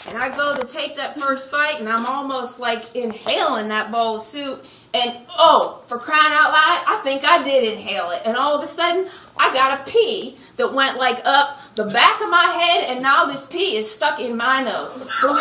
and I go to take that first bite, and I'm almost like inhaling that bowl of soup. And oh, for crying out loud, I think I did inhale it. And all of a sudden, I got a pea that went like up the back of my head, and now this pea is stuck in my nose. For real.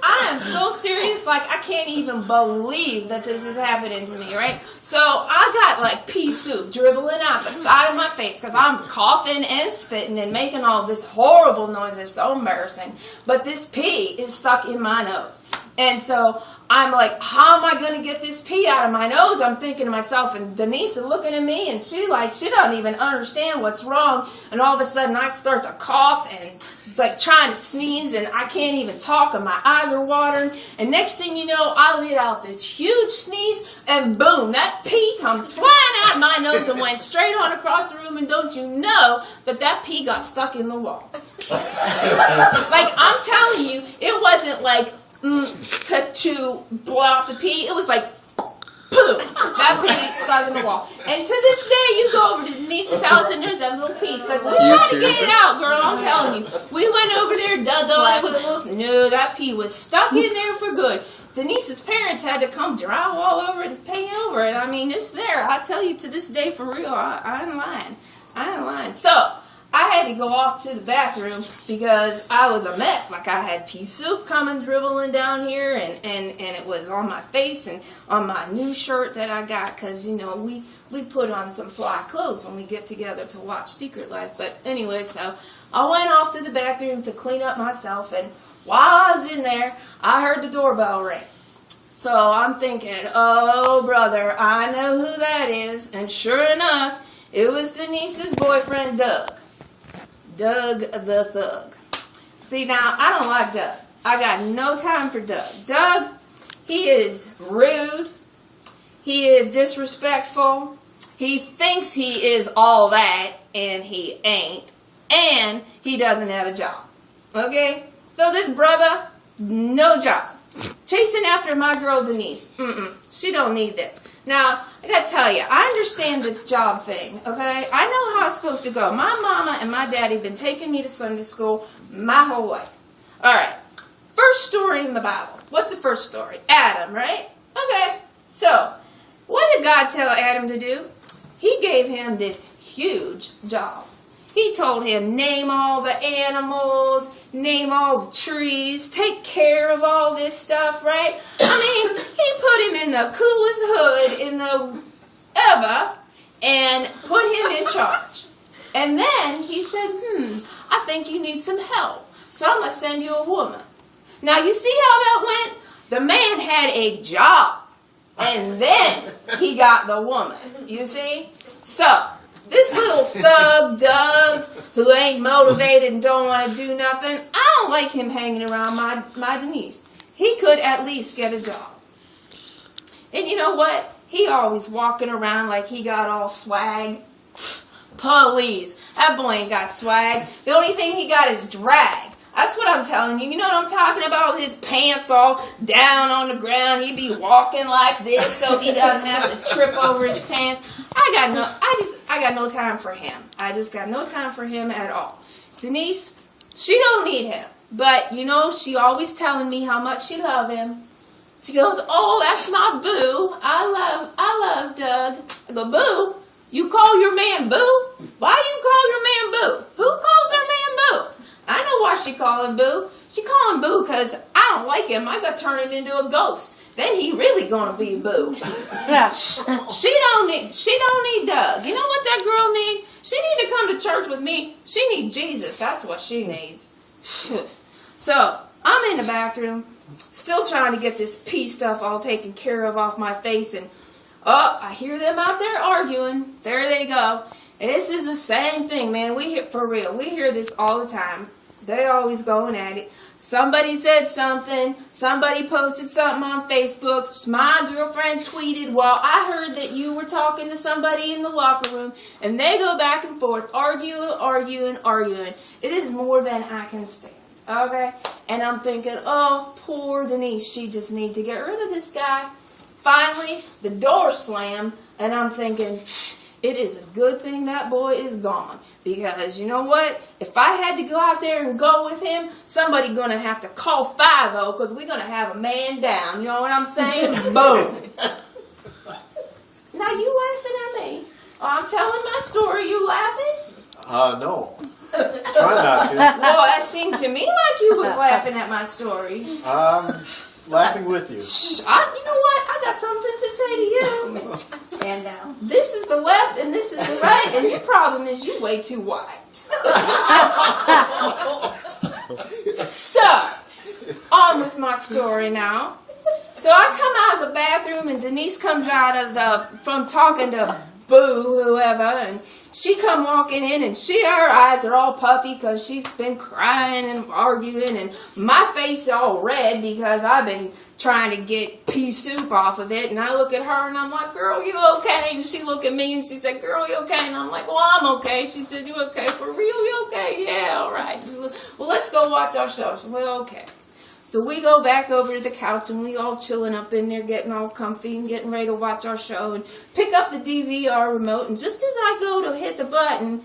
I am so serious, like I can't even believe that this is happening to me, right? So I got like pea soup dribbling out the side of my face because I'm coughing and spitting and making all this horrible noise. It's so embarrassing. But this pea is stuck in my nose. And so I'm like, how am I going to get this pea out of my nose? I'm thinking to myself, and Denise is looking at me, and she doesn't even understand what's wrong. And all of a sudden, I start to cough and like trying to sneeze, and I can't even talk, and my eyes are watering. And next thing you know, I let out this huge sneeze, and boom, that pea comes flying out my nose and went straight on across the room. And don't you know that pea got stuck in the wall? Like, I'm telling you, it wasn't like to blow out the pea. It was like, boom, that pea stuck in the wall. And to this day, you go over to Denise's house and there's that little piece. Like, we're trying to get it out, girl, I'm telling you. We went over there, dug on it with a little, no, that pea was stuck in there for good. Denise's parents had to come drywall over it and paint over it. I mean, it's there. I tell you, to this day, for real, I ain't lying. I ain't lying. So, I had to go off to the bathroom because I was a mess. Like, I had pea soup coming dribbling down here, and it was on my face and on my new shirt that I got because, you know, we put on some fly clothes when we get together to watch Secret Life. But anyway, so I went off to the bathroom to clean up myself, and while I was in there, I heard the doorbell ring. So I'm thinking, oh, brother, I know who that is. And sure enough, it was Denise's boyfriend, Doug. Doug the Thug. See, now, I don't like Doug. I got no time for Doug. Doug, he is rude. He is disrespectful. He thinks he is all that, and he ain't. And he doesn't have a job. Okay? So this brother, no job. Chasing after my girl Denise. She don't need this. Now, I gotta tell you, I understand this job thing, okay? I know how it's supposed to go. My mama and my daddy have been taking me to Sunday school my whole life. Alright, first story in the Bible. What's the first story? Adam, right? Okay, so, what did God tell Adam to do? He gave him this huge job. He told him, name all the animals, name all the trees, take care of all this stuff, right? I mean, he put him in the coolest hood in the ever and put him in charge. And then he said, I think you need some help, so I'm going to send you a woman. Now, you see how that went? The man had a job, and then he got the woman, you see? So, this little thug, Doug, who ain't motivated and don't want to do nothing, I don't like him hanging around my Denise. He could at least get a job. And you know what? He always walking around like he got all swag. Please, that boy ain't got swag. The only thing he got is drag. That's what I'm telling you. You know what I'm talking about? His pants all down on the ground. He be walking like this so he doesn't have to trip over his pants. I got no time for him. I just got no time for him at all. Denise, she don't need him. But, you know, she always telling me how much she love him. She goes, oh, that's my boo. I love Doug. I go, boo? You call your man boo? Why you call your man boo? Who calls their man boo? I know why she call him boo. She call him boo because I don't like him. I got to turn him into a ghost. Then he really gonna be boo. She don't need Doug. You know what that girl need? She need to come to church with me. She need Jesus. That's what she needs. So I'm in the bathroom, still trying to get this pea stuff all taken care of off my face, and I hear them out there arguing. There they go. This is the same thing, man. We hear this all the time. They always going at it. Somebody said something. Somebody posted something on Facebook. My girlfriend tweeted, well, I heard that you were talking to somebody in the locker room. And they go back and forth, arguing. It is more than I can stand. Okay? And I'm thinking, oh, poor Denise. She just needs to get rid of this guy. Finally, the door slammed. And I'm thinking, it is a good thing that boy is gone. Because you know what? If I had to go out there and go with him, somebody going to have to call 5-0 because we're going to have a man down. You know what I'm saying? Boom. Now you laughing at me. Oh, I'm telling my story. You laughing? No. Try not to. Well, it seemed to me like you was laughing at my story. Laughing with you. You know what? I got something to say to you. Stand down. This is the left and this is the right, and your problem is you way too wide. So, on with my story now. So I come out of the bathroom and Denise comes out of from talking to Boo, whoever, and she come walking in and her eyes are all puffy because she's been crying and arguing, and my face is all red because I've been trying to get pea soup off of it. And I look at her and I'm like, girl, you okay? And she look at me and she said, girl, you okay? And I'm like, well, I'm okay. She says, you okay? For real? You okay? Yeah, all right. She said, well, let's go watch our show. She said, well, okay. So we go back over to the couch and we all chilling up in there, getting all comfy and getting ready to watch our show and pick up the DVR remote. And just as I go to hit the button,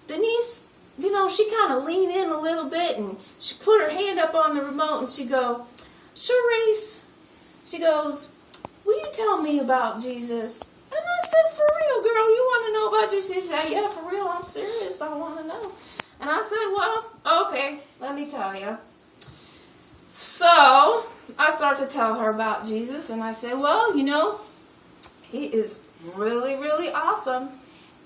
Denise, you know, she kind of leaned in a little bit and she put her hand up on the remote and she go, Cherice, she goes, will you tell me about Jesus? And I said, for real, girl, you want to know about Jesus? She said, yeah, for real, I'm serious, I want to know. And I said, well, okay, let me tell you. So, I start to tell her about Jesus, and I said, well, you know, he is really, really awesome,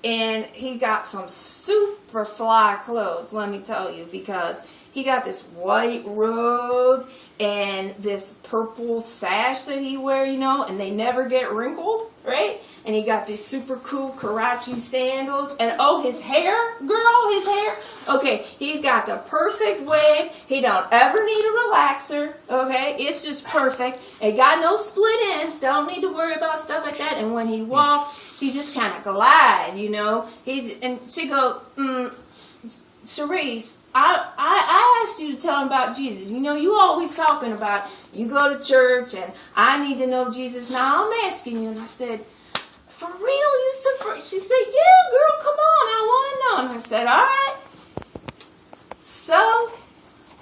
and he got some super fly clothes, let me tell you, because he got this white robe and this purple sash that he wear, you know, and they never get wrinkled, right? And he got these super cool Karachi sandals, and oh, his hair, girl, his hair. Okay, he's got the perfect wig. He don't ever need a relaxer, okay? It's just perfect. It got no split ends. Don't need to worry about stuff like that. And when he walked, he just kind of glide, you know. And she go, Cherice, I asked you to tell him about Jesus. You know, you always talking about you go to church and I need to know Jesus. Now I'm asking you. And I said, for real? She said, yeah, girl, come on. I want to know. And I said, all right. So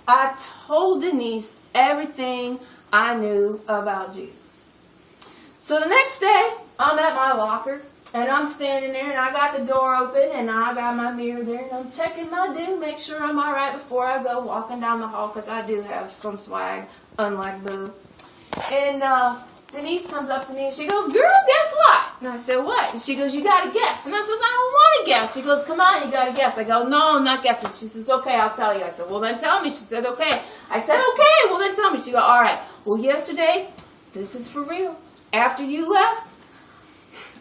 I told Denise everything I knew about Jesus. So the next day, I'm at my locker. And I'm standing there, and I got the door open, and I got my mirror there, and I'm checking my do, make sure I'm all right before I go walking down the hall, because I do have some swag, unlike Boo. And Denise comes up to me, and she goes, girl, guess what? And I said, what? And she goes, you got to guess. And I says, I don't want to guess. She goes, come on, you got to guess. I go, no, I'm not guessing. She says, okay, I'll tell you. I said, well, then tell me. She says, okay. I said, okay, well, then tell me. She goes, all right. Well, yesterday, this is for real. After you left,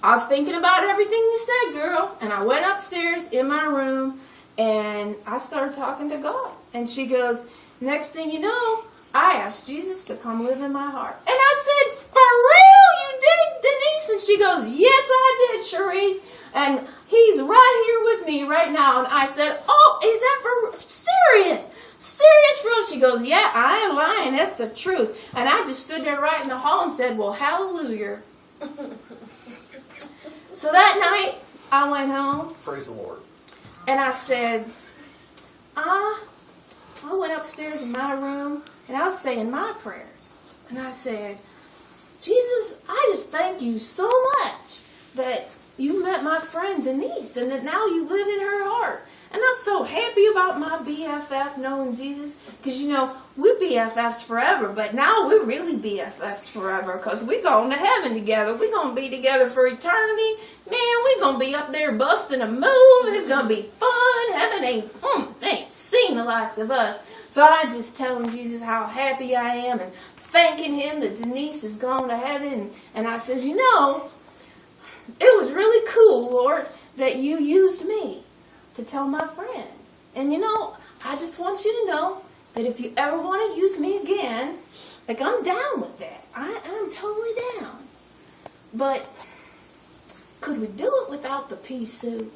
I was thinking about everything you said, girl. And I went upstairs in my room and I started talking to God. And she goes, next thing you know, I asked Jesus to come live in my heart. And I said, for real, you did, Denise? And she goes, yes, I did, Cherice. And he's right here with me right now. And I said, oh, is that for serious? Serious for real? She goes, yeah, I ain't lying. That's the truth. And I just stood there right in the hall and said, well, hallelujah. So that night, I went home. Praise the Lord. And I said, I went upstairs in my room, and I was saying my prayers. And I said, Jesus, I just thank you so much that you met my friend Denise, and that now you live in her heart. And I'm so happy about my BFF knowing Jesus, because, you know, we're BFFs forever, but now we're really BFFs forever, because we're going to heaven together. We're going to be together for eternity. Man, we're going to be up there busting a move. It's going to be fun. Heaven ain't seen the likes of us. So I just tell him, Jesus, how happy I am, and thanking him that Denise is going to heaven. And I says, you know, it was really cool, Lord, that you used me to tell my friend. And you know, I just want you to know that if you ever want to use me again, like, I'm down with that. I'm totally down. But could we do it without the pea soup?